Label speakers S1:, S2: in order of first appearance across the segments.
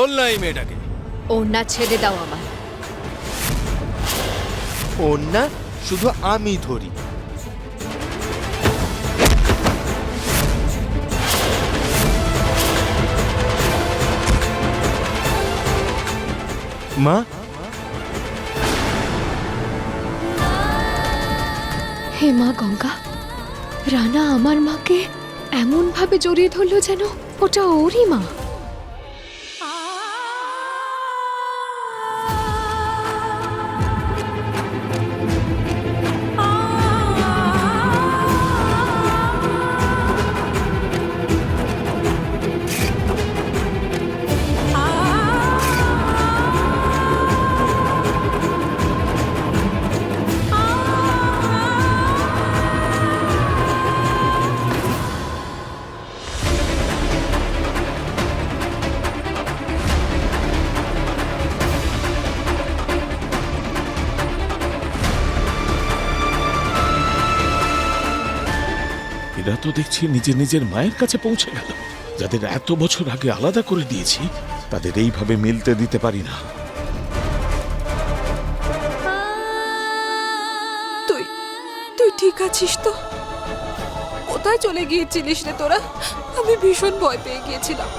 S1: বল না এই মেয়েটাকে।
S2: ওড়না ছেড়ে দাও আমার।
S3: ওড়না শুধু আমি ধরি। মা,
S2: হে মা গঙ্গা, রানা আমার মাকে এমন ভাবে জড়িয়ে ধরলো যেন ওটা ওরই মা।
S4: এরা তো দেখছি নিজের নিজের মায়ের কাছে পৌঁছে গেল। যাদের এত বছর আগে আলাদা করে দিয়েছি তাদের এইভাবে মিলতে দিতে পারি না।
S5: তুই তুই ঠিক আছিস তো? কোথায় চলে গিয়েছিলিস রে তোরা? আমি ভীষণ ভয় পেয়ে গিয়েছিলাম।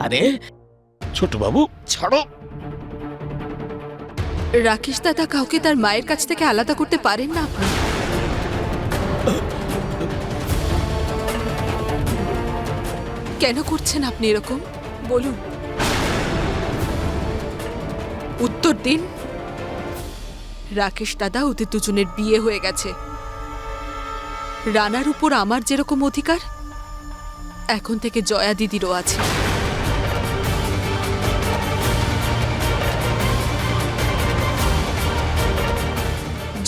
S4: আরে ছোট বাবু ছাড়ো।
S5: রাকেশ দাদা কাউকে তার মায়ের কাছ থেকে আলাদা করতে পারেন না আপনি? কেন করছেন আপনি এরকম? বলুন, উত্তর দিন। রাকেশ দাদা, ওদের দুজনের বিয়ে হয়ে গেছে। রানার উপর আমার যেরকম অধিকার, এখন থেকে জয়া দিদিরও আছে।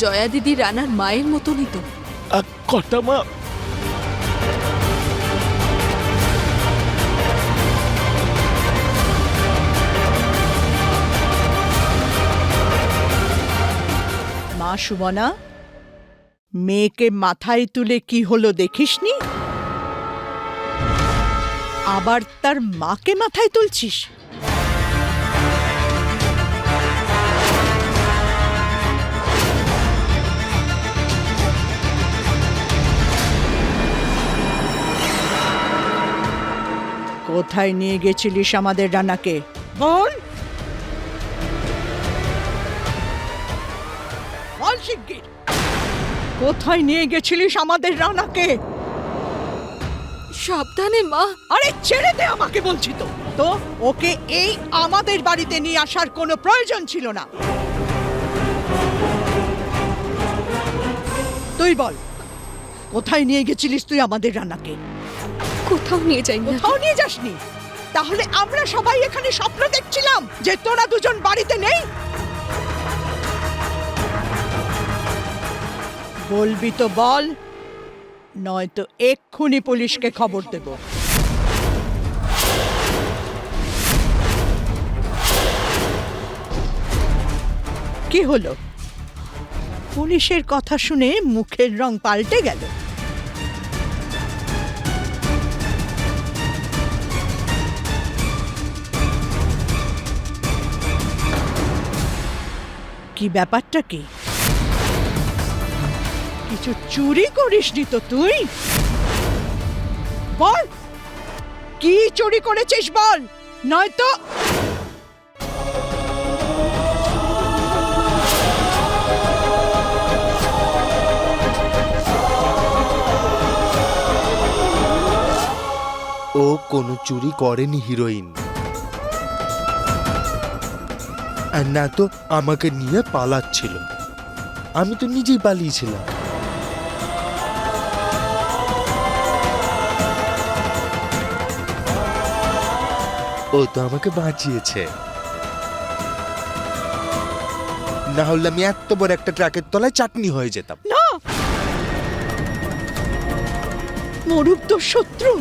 S5: জয়া দিদি রানার মায়ের মতনই তো।
S4: কর্তা মা,
S6: মা সুমনা, মেয়েকে মাথায় তুলে কি হলো দেখিসনি? আবার তার মাকে মাথায় তুলছিস? কোথায় নিয়ে গেছিলিস আমাদের রানাকে? বল বল শিগগির, কোথায় নিয়ে গেছিলিস আমাদের রানাকে?
S5: সাবধানে মা।
S6: আরে ছেড়ে দে আমাকে বলছি তো। তো ওকে এই আমাদের বাড়িতে নিয়ে আসার কোনো প্রয়োজন ছিল না। তুই বল, কোথায় নিয়ে গেছিলিস তুই আমাদের রানাকে?
S2: কোথাও নিয়ে যাই না।
S6: কোথাও নিয়ে যাসনি? তাহলে আমরা সবাই এখানে স্বপ্ন দেখছিলাম যে তোরা দুজন বাড়িতে নেই? বলবি তো বল, নয়তো এক্ষুনি পুলিশকে খবর দেব। কি হলো? পুলিশের কথা শুনে মুখের রং পাল্টে গেল। কি ব্যাপারটা কি? কিছু চুরি করিসনি তো তুই? বল, কি চুরি করেছিস বল, নয়তো
S3: ও কোনো চুরি করেনি হিরোইন। আর না তো আমাকে নিয়ে পালাচ্ছিল। আমি তো নিজেই পালিয়েছিলাম। ও তো আমাকে বাঁচিয়েছে, না হলে আমি এত বড় একটা ট্রাকের তলায় চাটনি হয়ে যেতাম।
S6: না, মরুপ তো শত্রু।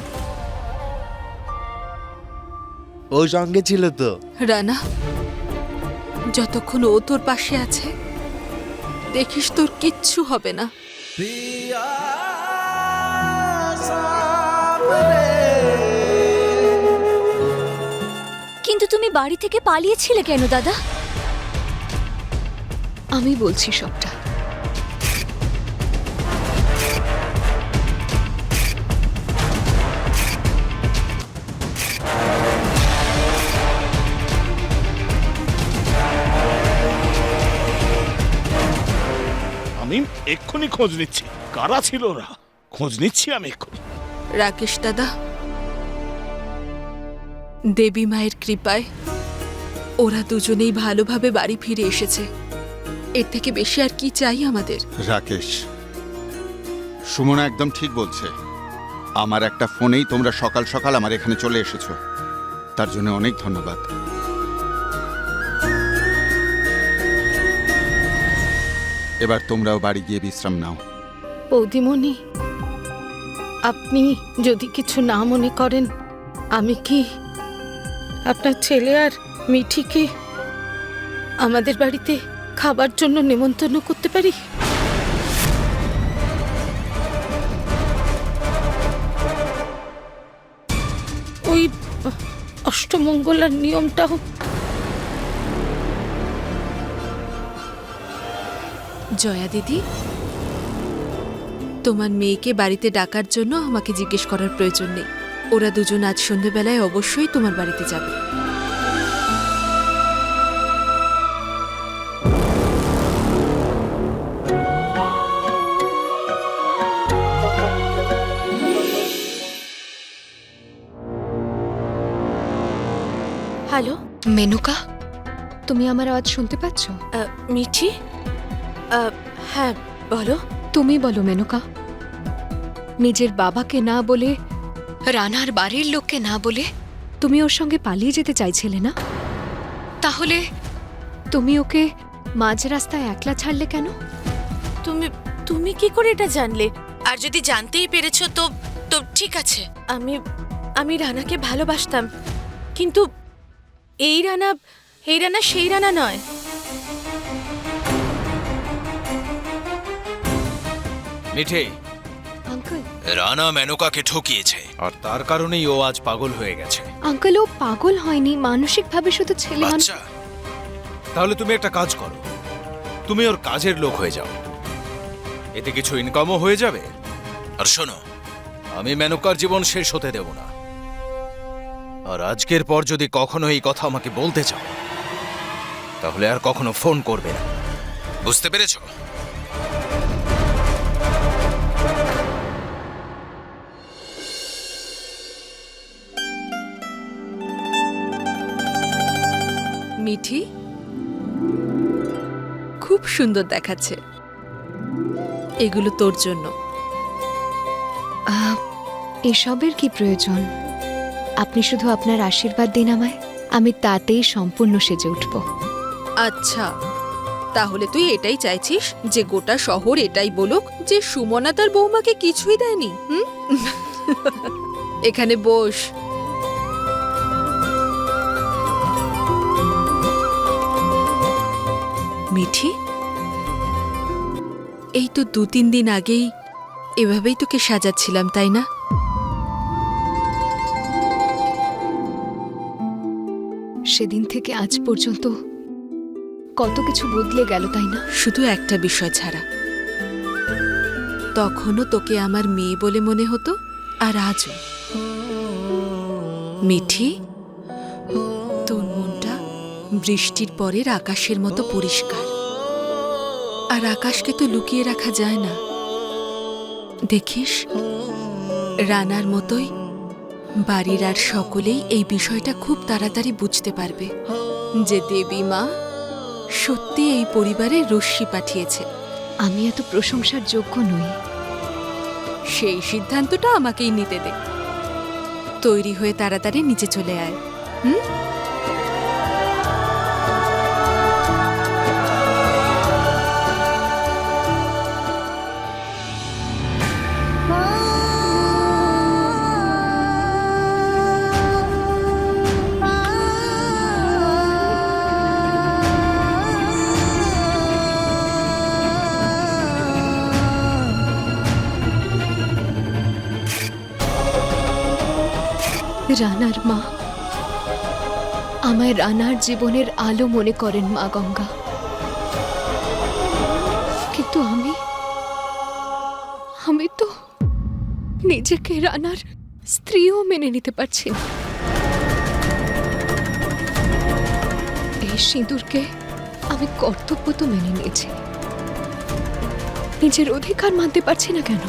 S3: ও সঙ্গে ছিল তো।
S5: রানা, যতক্ষণ ও তোর পাশে আছে দেখিস তোর কিচ্ছু হবে না।
S1: কিন্তু তুমি বাড়ি থেকে পালিয়েছিলে কেন দাদা?
S2: আমি বলছি সবটা।
S4: আমি এক্ষুনি খোঁজ নিচ্ছি কারা ছিল ওরা। খোঁজ নিচ্ছি আমি এক্ষুনি।
S5: রাকেশ দাদা, দেবী মায়ের কৃপায় ওরা দুজনেই ভালোভাবে বাড়ি ফিরে এসেছে। এর থেকে বেশি আর কি চাই আমাদের?
S7: রাকেশ, সুমনা একদম ঠিক বলছে। আমার একটা ফোনেই তোমরা সকাল সকাল আমার এখানে চলে এসেছো, তার জন্য অনেক ধন্যবাদ। এবার তোমরাও বাড়ি গিয়ে বিশ্রাম নাও।
S8: বৌদিমণি, আপনি যদি কিছু না মনে করেন, আমি কি আপনার ছেলে আর মিঠিকে আমাদের বাড়িতে খাবার জন্য নেমন্তন্ন করতে পারি? ওই অষ্টমঙ্গলার নিয়মটাও।
S5: জয়া দিদি, তোমার মেয়েকে বাড়িতে ডাকার জন্য আমাকে জিজ্ঞেস করার প্রয়োজন নেই। ওরা দুজন আজ সন্ধ্যেবেলায় অবশ্যই তোমার বাড়িতে যাবে।
S8: হ্যালো
S2: মেনকা, তুমি আমার আওয়াজ শুনতে পাচ্ছ?
S8: মিঠি, হ্যাঁ বলো।
S2: তুমি বলো মেনকা, নিজের বাবাকে না বলে, রানার বাড়ির লোককে না বলে তুমি ওর সঙ্গে পালিয়ে যেতে চাইছিলে না? তাহলে তুমি ওকে মাঝ রাস্তায় একলা ছাড়লে কেন?
S8: তুমি তুমি কি করে এটা জানলে? আর যদি জানতেই পেরেছো তো তো ঠিক আছে। আমি রানাকে ভালোবাসতাম, কিন্তু এই রানা সেই রানা নয়।
S9: মিঠে,
S2: আঙ্কেল,
S9: রানা মেনকাকে ঠকিয়েছে আর তার কারণেই ও আজ পাগল হয়ে গেছে।
S2: আঙ্কেল, ও পাগল হয়নি, মানসিকভাবে শুধু ছেলে মানুষ।
S9: আচ্ছা, তাহলে তুমি একটা কাজ করো, তুমি ওর কাজের লোক হয়ে যাও, এতে কিছু ইনকামও হয়ে যাবে। আর শোনো, আমি মেনকার জীবন শেষ হতে দেব না। আর আজকের পর যদি কখনো এই কথা আমাকে বলতে চাও, তাহলে আর কখনো ফোন করবে না, বুঝতে পেরেছো?
S5: মিঠি, খুব সুন্দর দেখাচ্ছে। এগুলো তোর জন্য।
S2: এসবের কি প্রয়োজন? আপনি শুধু আপনার আশীর্বাদ দিন আমায়, আমি তাতেই সম্পূর্ণ সেজে উঠব।
S5: আচ্ছা, তাহলে তুই এটাই চাইছিস যে গোটা শহর এটাই বলুক যে সুমনা তার বৌমাকে কিছুই দেয়নি? হুম? এখানে বস। মিঠি, এই তো 2-3 দিন আগেই এভাবেই তোকে সাজাচ্ছিলাম, তাই না?
S2: সেদিন থেকে আজ পর্যন্ত কত কিছু বদলে গেল, তাই না?
S5: শুধু একটা বিষয় ছাড়া। তখনও তোকে আমার মেয়ে বলে মনে হতো, আর আজও। মিঠি, তোর মনটা বৃষ্টির পরের আকাশের মতো পরিষ্কার। আর আকাশকে তো লুকিয়ে রাখা যায় না। দেখিস, রানার মতোই বাড়ির আর সকলেই এই বিষয়টা খুব তাড়াতাড়ি বুঝতে পারবে যে দেবী মা সত্যি এই পরিবারে রশ্মি পাঠিয়েছে।
S2: আমি এত প্রশংসার যোগ্য নই।
S5: সেই সিদ্ধান্তটা আমাকেই নিতে দে। তৈরি হয়ে তাড়াতাড়ি নিচে চলে আয়। হুম?
S2: রানার মা আমায় রানার জীবনের আলো মনে করেন মা গঙ্গা, কিন্তু আমি তো নিজেকে রানার স্ত্রীও মেনে নিতে পারছি না। এই সিঁদুরকে আমি কর্তব্য তো মেনে নিয়েছি, নিজের অধিকার মানতে পারছি না কেন?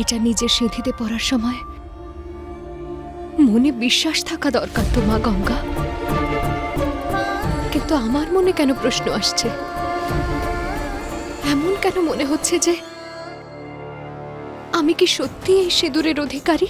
S2: এটা নিজের সিঁথিতে পড়ার সময় মনে বিশ্বাস থাকা দরকার তো মা গঙ্গা, কিন্তু আমার মনে কেন প্রশ্ন আসছে? এমন কেন মনে হচ্ছে যে আমি কি সত্যি এই সিঁদুরের অধিকারী?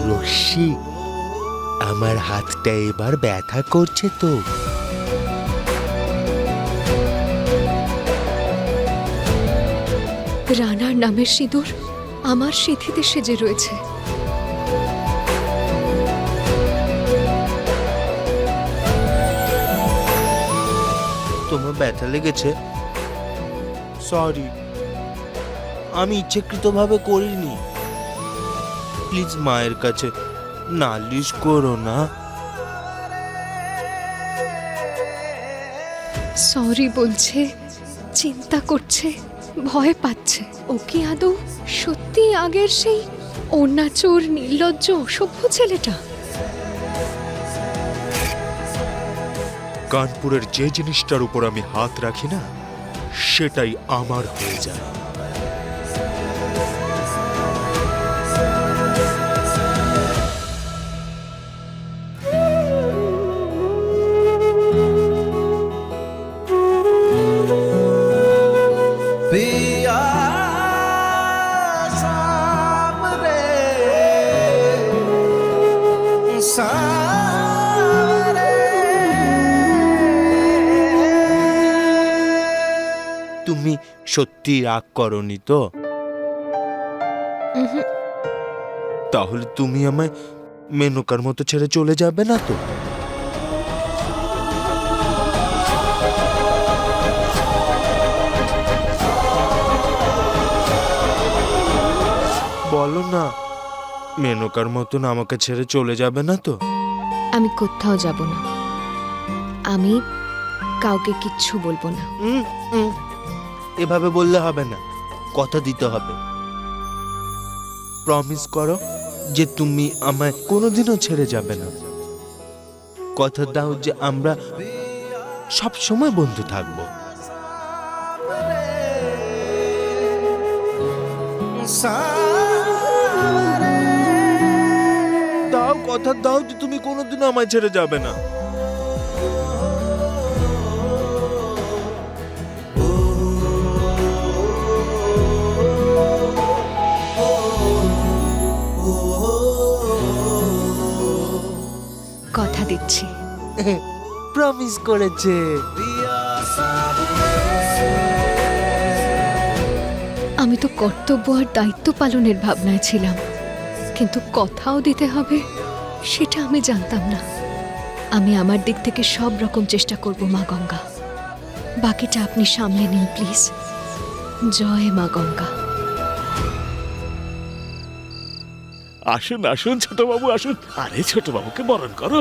S3: রশ্মি, আমার হাতটা এবার ব্যথা করছে তো।
S2: রানার নামের সিঁদুর আমার সিঁথিতে সেজে রয়েছে।
S3: তোমার ব্যথা লেগেছে? সরি, আমি ইচ্ছাকৃতভাবে করিনি। প্লিজ মায়ের কাছে নালিশ করো না।
S2: সরি বলছে, চিন্তা করছে, ভয় পাচ্ছে। ও কি আদৌ সত্যি আগের সেই অন্যাচোর নির্লজ্জ অসভ্য ছেলেটা?
S3: কানপুরের যে জিনিসটার উপর আমি হাত রাখি না, সেটাই আমার হয়ে যায়। তুমি সত্যি রাগ করনি তো? তাহলে তুমি আমায় মেনকার মতো ছেড়ে চলে যাবে না তো? বলো না, মেনকার মতন আমাকে ছেড়ে চলে যাবে না তো?
S2: আমি কোথাও যাব না, আমি কাউকে কিচ্ছু বলবো না।
S3: এভাবে বললে হবে না, কথা দিতে হবে। প্রমিস করো যে তুমি আমায় কোনোদিনও ছেড়ে যাবে না। কথা দাও যে আমরা সব সময় বন্ধু থাকবো। দাও, কথা দাও যে তুমি কোনোদিনও আমায় ছেড়ে যাবে না।
S2: কথা দিচ্ছি।
S3: প্রমিস করেছে।
S2: আমি তো কর্তব্য আর দায়িত্ব পালনের ভাবনায় ছিলাম, কিন্তু কথাও দিতে হবে সেটা আমি জানতাম না। আমি আমার দিক থেকে সব রকম চেষ্টা করব মা গঙ্গা, বাকিটা আপনি সামলে নিন প্লিজ। জয় মা গঙ্গা।
S4: আসুন আসুন ছোট বাবু আসুন। আরে ছোট বাবুকে বরণ করো।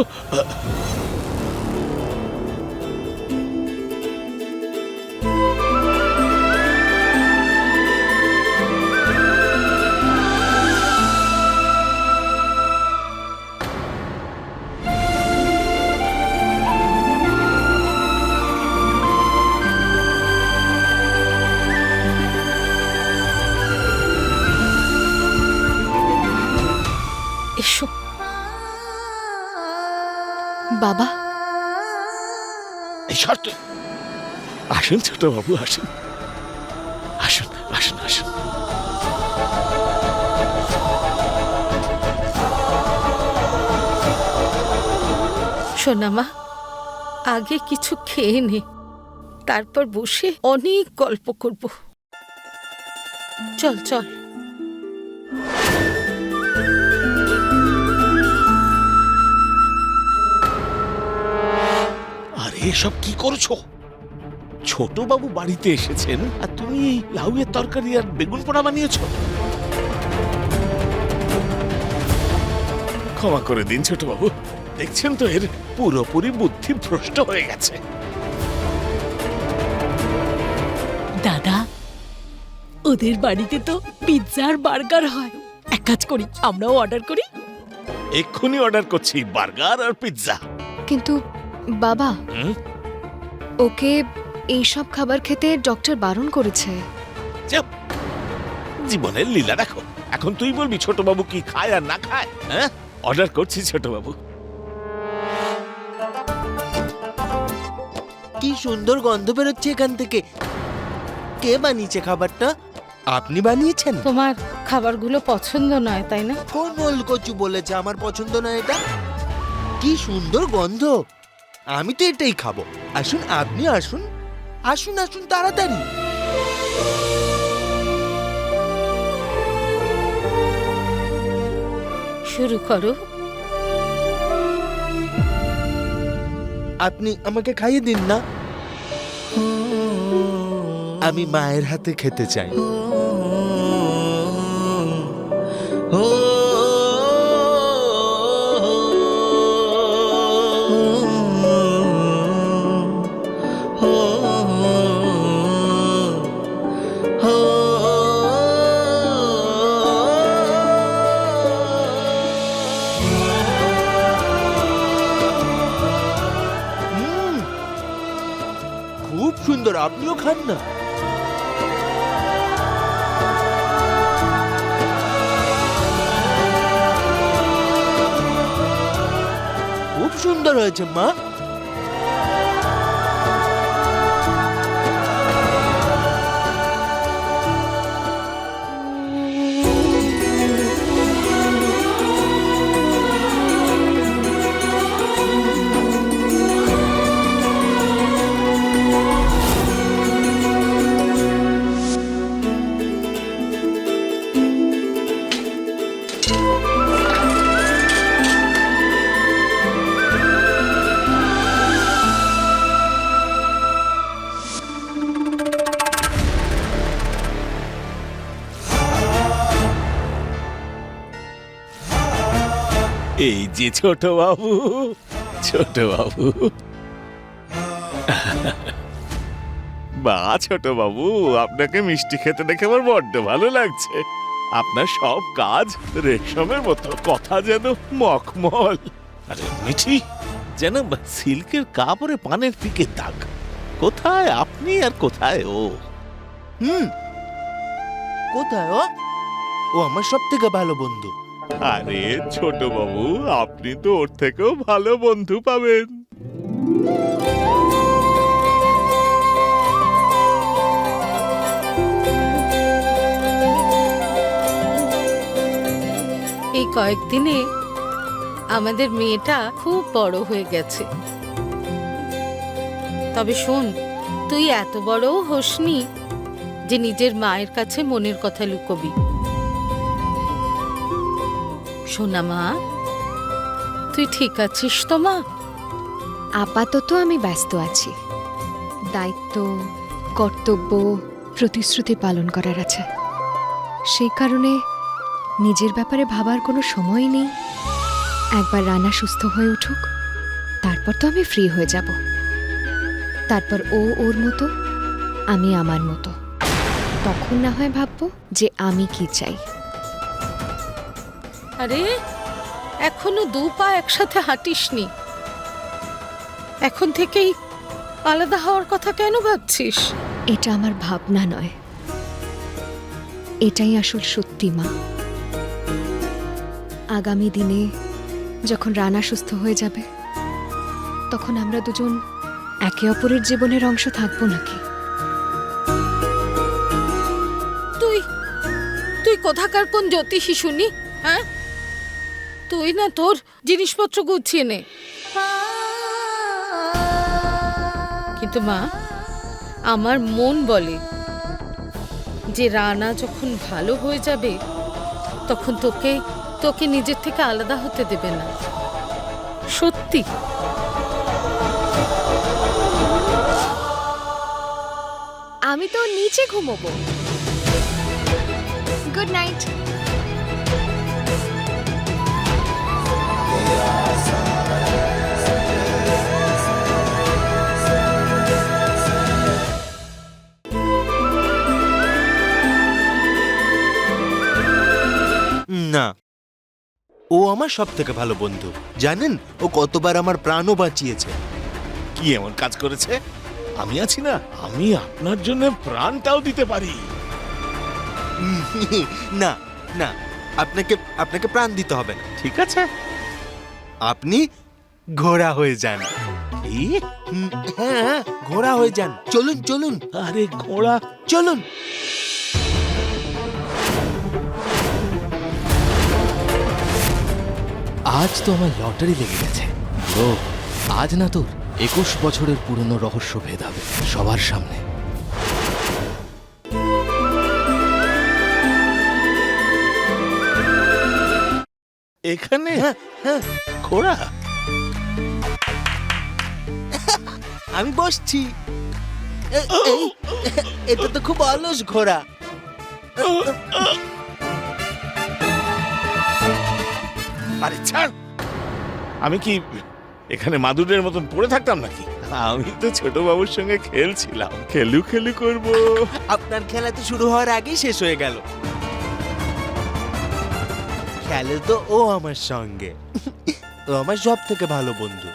S2: বাবা,
S4: এই শর্ত আসুন ছোট বাবু, আসুন আসুন আসুন আসুন।
S5: সোনামা, আগে কিছু খেয়ে নে, তারপর বসে অনেক গল্প করব। চল চল।
S4: আরে এসব কি করছো? ছোট বাবু বাড়িতে এসেছেন আর তুমি এই লাউয়ের তরকারি আর বেগুন পোড়া বানিয়েছো? ক্ষমা করে দিন ছোট বাবু, দেখছেন তো এর পুরোপুরি বুদ্ধি ভ্রষ্ট হয়ে গেছে।
S10: দাদা, ওদের বাড়িতে তো পিৎজা আর বার্গার হয়। এক কাজ করি, আমরাও অর্ডার করি।
S4: এক্ষুনি অর্ডার করছি বার্গার আর পিৎজা।
S2: কিন্তু বাবা,
S4: হুম?
S2: ওকে এইসব খাবার খেতে ডক্টর বারণ করেছে।
S4: চাপ, জীবনের লীলা দেখো। এখন তুই বলবি ছোট বাবু কি খায় আর না খায়? হ্যাঁ, অর্ডার করছি ছোট বাবু।
S3: কি সুন্দর গন্ধ বেরোচ্ছে এখান থেকে। কে বানিয়েছে খাবারটা? আপনি বানিয়েছেন?
S5: তোমার খাবারগুলো পছন্দ নয়, তাই না?
S3: কোন ওলকচু বলেছে আমার পছন্দ না এটা? কি সুন্দর গন্ধ, আমি তো এটাই খাবো। আসুন, আপনি আসুন, আসুন আসুন তাড়াতাড়ি।
S5: শুরু করো।
S3: আপনি আমাকে খাইয়ে দিন না, আমি মায়ের হাতে খেতে চাই। খুব সুন্দর, আপনিও খান না। খুব সুন্দর হয়েছে মা।
S4: এই যে ছোট বাবু, ছোট বাবু। বা ছোট বাবু, আপনাকে মিষ্টি খেতে দেখে আমার বড্ড ভালো লাগছে। আপনার সব কাজ রেশমের মতো, কথা যেন মখমল। আরে মিঠি, যেন সিল্কের কাপড়ে পানের পিকে দাগ। কোথায় আপনি আর কোথায় ও?
S3: কোথায় ও? ও আমার সব থেকে ভালো বন্ধু।
S4: আরে ছোট বাবু, আপনি তো ওর থেকেও ভালো বন্ধু পাবেন।
S5: এই কয়েকদিনে আমাদের মেয়েটা খুব বড় হয়ে গেছে। তবে শোন, তুই এত বড়ও হোসনি যে নিজের মায়ের কাছে মনের কথা লুকোবি। সোনা মা, তুই ঠিক আছিস তো মা?
S2: আপাতত আমি ব্যস্ত আছি। দায়িত্ব, কর্তব্য, প্রতিশ্রুতি পালন করার আছে। সেই কারণে নিজের ব্যাপারে ভাবার কোনো সময় নেই। একবার রানা সুস্থ হয়ে উঠুক, তারপর তো আমি ফ্রি হয়ে যাব। তারপর ও ওর মতো, আমি আমার মতো। তখন না হয় ভাববো যে আমি কি চাই।
S5: আরে এখনো 2 পা একসাথে হাঁটিসনি, এখন থেকেই আলাদা হওয়ার কথা কেন ভাবছিস?
S2: এটা আমার ভাবনা নয়, এটাই আসল সত্যি মা। আগামী দিনে যখন রানা সুস্থ হয়ে যাবে, তখন আমরা দুজন একে অপরের জীবনের অংশ থাকবো নাকি?
S5: তুই তুই কোথাকার কোন জ্যোতিষী শুনি? হ্যাঁ, তুই না তোর জিনিসপত্র গুছিয়ে নে। কিন্তু মা, আমার মন বলে যে রানা যখন ভালো হয়ে যাবে তখন তোকে তোকে নিজের থেকে আলাদা হতে দেবে না। সত্যি।
S1: আমি তো নিচে ঘুমোবো। Good night.
S3: না, ও আমার সব থেকে ভালো বন্ধু। জানেন ও কতবার আমার প্রাণও বাঁচিয়েছে।
S4: কি এমন কাজ করেছে? আমি আছি না, আমি আপনার জন্য প্রাণটাও দিতে পারি।
S3: না না, আপনাকে আপনাকে প্রাণ দিতে হবে না।
S4: ঠিক আছে,
S3: আপনি ঘোড়া হয়ে যান।
S4: কি?
S3: হ্যাঁ, ঘোড়া হয়ে যান। চলুন চলুন,
S4: আরে ঘোড়া?
S3: চলুন।
S11: আজ তো আমার লটারি লেগে গেছে। ও, আজ না তোর 21 বছরের পুরনো রহস্য ভেদ হবে সবার সামনে।
S4: এখানে
S3: হ্যাঁ হ্যাঁ,
S4: ঘোড়া?
S3: আমি বসছি। এটা তো খুব অলস ঘোড়া।
S4: আরে ছাড়! আমি কি এখানে মাদুরের মতন পড়ে থাকতাম নাকি? আমি তো ছোট বাবুর সঙ্গে খেলছিলাম। খেলু খেলু করব।
S3: আপনার খেলা তো শুরু হওয়ার আগেই শেষ হয়ে গেল। খেলে তো ও আমার সঙ্গে। ও আমার সব থেকে ভালো বন্ধু।